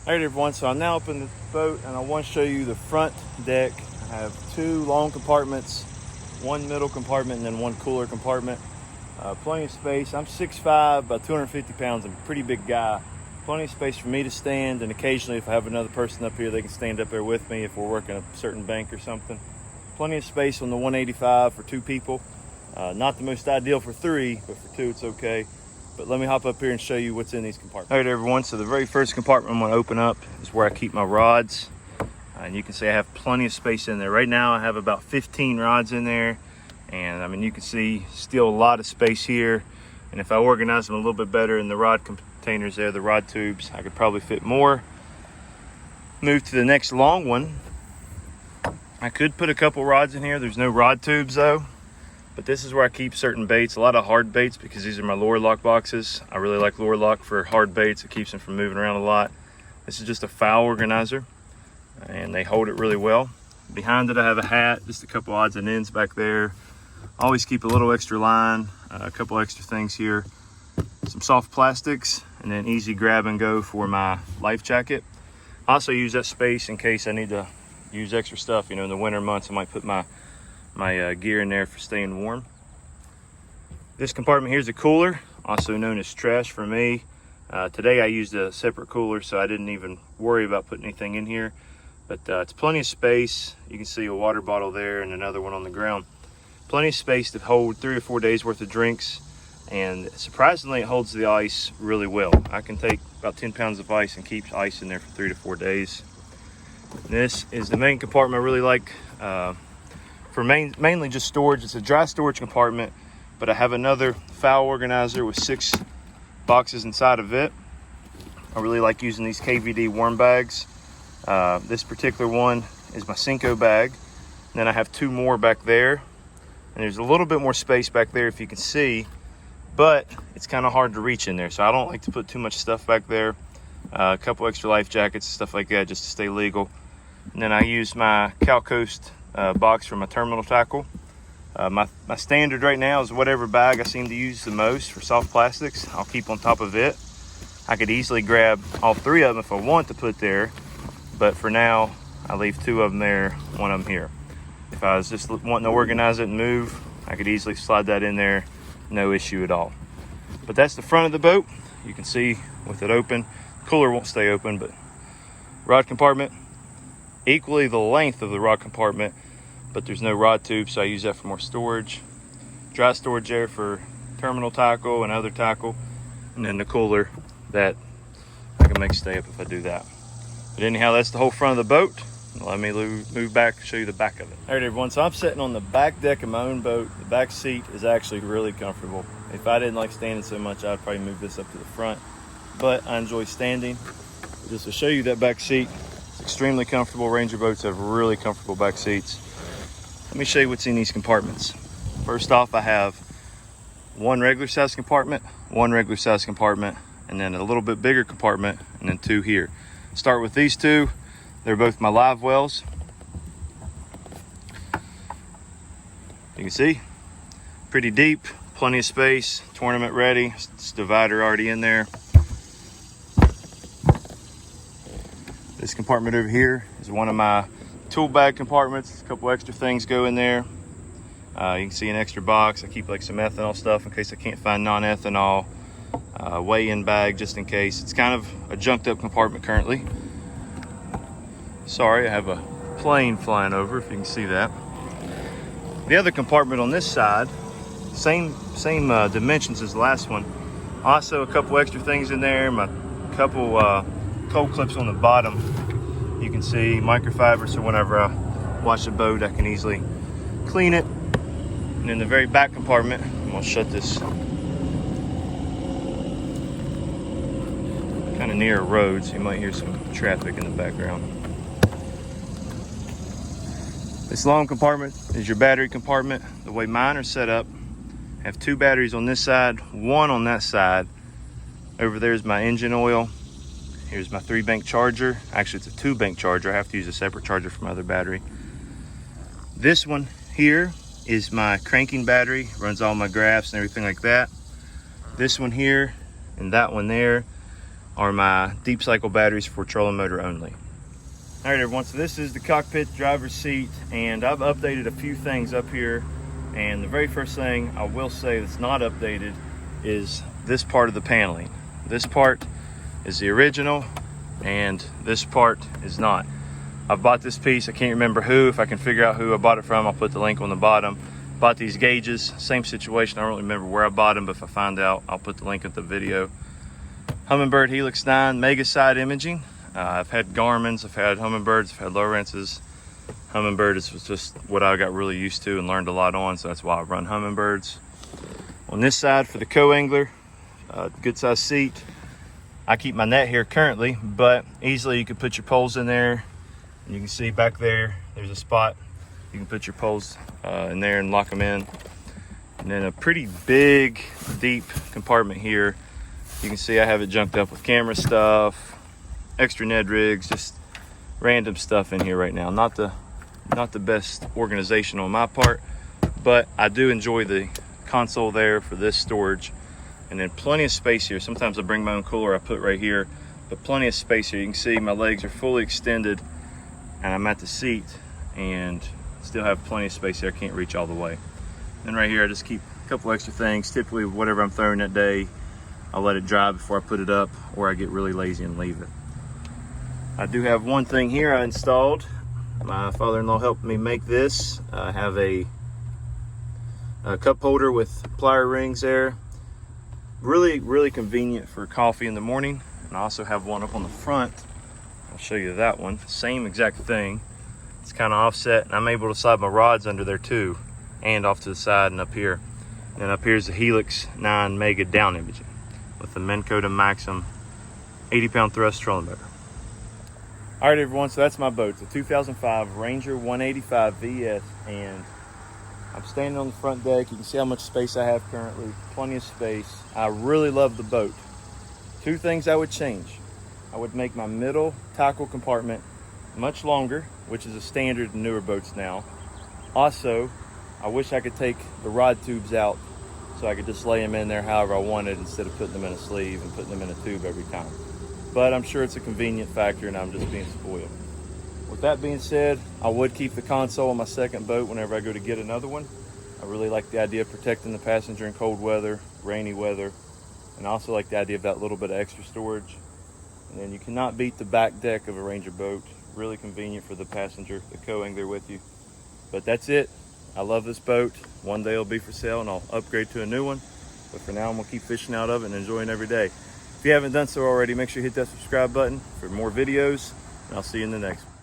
Alright everyone, so I'm now up in the boat and I want to show you the front deck. I have two long compartments, one middle compartment and then one cooler compartment. Plenty of space. I'm 6'5", about 250 pounds. I'm a pretty big guy. Plenty of space for me to stand, and occasionally if I have another person up here, they can stand up there with me if we're working a certain bank or something. Plenty of space on the 185 for two people. Not the most ideal for three, but for two it's okay. But let me hop up here and show you what's in these compartments. All right, everyone, so the very first compartment I'm gonna open up is where I keep my rods. And you can see I have plenty of space in there. Right now I have about 15 rods in there. And I mean, you can see still a lot of space here. And if I organize them a little bit better in the rod containers there, the rod tubes, I could probably fit more. Move to the next long one. I could put a couple rods in here. There's no rod tubes though. But this is where I keep certain baits, a lot of hard baits, because these are my lure lock boxes. I really like lure lock for hard baits. It keeps them from moving around a lot. This is just a foul organizer, and they hold it really well. Behind it, I have a hat, just a couple odds and ends back there. Always keep a little extra line, a couple extra things here. Some soft plastics, and then easy grab and go for my life jacket. I also use that space in case I need to use extra stuff. You know, in the winter months, I might put my gear in there for staying warm. This compartment here is a cooler, also known as trash for me. Today I used a separate cooler, so I didn't even worry about putting anything in here. But it's plenty of space. You can see a water bottle there and another one on the ground. Plenty of space to hold 3 or 4 days worth of drinks, and surprisingly it holds the ice really well. I can take about 10 pounds of ice and keep ice in there for 3 to 4 days. And this is the main compartment I really like. For mainly just storage. It's a dry storage compartment, but I have another foul organizer with 6 boxes inside of it. I really like using these KVD worm bags. This particular one is my Cinco bag. And then I have 2 more back there, and there's a little bit more space back there if you can see, but it's kind of hard to reach in there, so I don't like to put too much stuff back there. A couple extra life jackets and stuff like that just to stay legal. And then I use my Cal Coast box for my terminal tackle. My standard right now is whatever bag I seem to use the most for soft plastics. I'll keep on top of it. I could easily grab all 3 of them if I want to put there, but for now I leave 2 of them there, 1 of them here. If I was just wanting to organize it and move, I could easily slide that in there, no issue at all. But that's the front of the boat. You can see with it open. Cooler won't stay open, but rod compartment, equally the length of the rod compartment, but there's no rod tube, so I use that for more storage. Dry storage there for terminal tackle and other tackle, and then the cooler that I can make stay up if I do that. But anyhow, that's the whole front of the boat. Let me move back and show you the back of it. All right, everyone, so I'm sitting on the back deck of my own boat. The back seat is actually really comfortable. If I didn't like standing so much, I'd probably move this up to the front, but I enjoy standing. Just to show you that back seat, it's extremely comfortable. Ranger boats have really comfortable back seats. Let me show you what's in these compartments. First off, I have 1 regular size compartment, 1 regular size compartment, and then a little bit bigger compartment, and then 2 here. Start with these 2. They're both my live wells. You can see, pretty deep, plenty of space, tournament ready. This divider already in there. This compartment over here is one of my tool bag compartments. A couple extra things go in there. You can see an extra box. I keep like some ethanol stuff in case I can't find non-ethanol. Weigh-in bag just in case. It's kind of a junked up compartment currently. Sorry, I have a plane flying over, if you can see that. The other compartment on this side, same dimensions as the last one. Also a couple extra things in there. My couple cold clips on the bottom. You can see microfiber, so whenever I wash a boat, I can easily clean it. And in the very back compartment, I'm gonna shut this. Kind of near a road, so you might hear some traffic in the background. This long compartment is your battery compartment. The way mine are set up, I have 2 batteries on this side, 1 on that side. Over there is my engine oil. Here's my 3-bank charger. Actually, it's a 2-bank charger. I have to use a separate charger for my other battery. This one here is my cranking battery. Runs all my graphs and everything like that. This one here and that one there are my deep cycle batteries for trolling motor only. All right, everyone, so this is the cockpit driver's seat, and I've updated a few things up here. And the very first thing I will say that's not updated is this part of the paneling. This part is the original, and this part is not. I've bought this piece, I can't remember who. If I can figure out who I bought it from, I'll put the link on the bottom. Bought these gauges, same situation. I don't really remember where I bought them, but if I find out, I'll put the link at the video. Humminbird Helix 9 Mega Side Imaging. I've had Garmin's, I've had Humminbirds, I've had Lowrances. Humminbird is just what I got really used to and learned a lot on, so that's why I run Humminbirds. On this side for the co-angler, good size seat. I keep my net here currently, but easily you could put your poles in there. And you can see back there, there's a spot. You can put your poles in there and lock them in. And then a pretty big, deep compartment here. You can see I have it junked up with camera stuff, extra Ned rigs, just random stuff in here right now. Not the best organization on my part, but I do enjoy the console there for this storage. And then plenty of space here. Sometimes I bring my own cooler, I put right here, but plenty of space here. You can see my legs are fully extended and I'm at the seat and still have plenty of space here. I can't reach all the way. And right here, I just keep a couple extra things. Typically, whatever I'm throwing that day, I'll let it dry before I put it up, or I get really lazy and leave it. I do have one thing here I installed. My father-in-law helped me make this. I have a cup holder with plier rings there. Really convenient for coffee in the morning. And I also have one up on the front. I'll show you that one. Same exact thing. It's kind of offset, and I'm able to slide my rods under there too, and off to the side and up here. And then up here is the Helix 9 Mega down imaging with the Minn Kota Maxim 80-pound thrust trolling motor. All right, everyone, so that's my boat. It's a 2005 Ranger 185 VS, and I'm standing on the front deck. You can see how much space I have currently, plenty of space. I really love the boat. Two things I would change. I would make my middle tackle compartment much longer, which is a standard in newer boats now. Also, I wish I could take the rod tubes out so I could just lay them in there however I wanted instead of putting them in a sleeve and putting them in a tube every time. But I'm sure it's a convenient factor and I'm just being spoiled. With that being said, I would keep the console on my second boat whenever I go to get another one. I really like the idea of protecting the passenger in cold weather, rainy weather, and I also like the idea of that little bit of extra storage. And then you cannot beat the back deck of a Ranger boat. Really convenient for the passenger, the co-angler with you. But that's it. I love this boat. One day it'll be for sale and I'll upgrade to a new one. But for now, I'm gonna keep fishing out of it and enjoying every day. If you haven't done so already, make sure you hit that subscribe button for more videos, and I'll see you in the next one.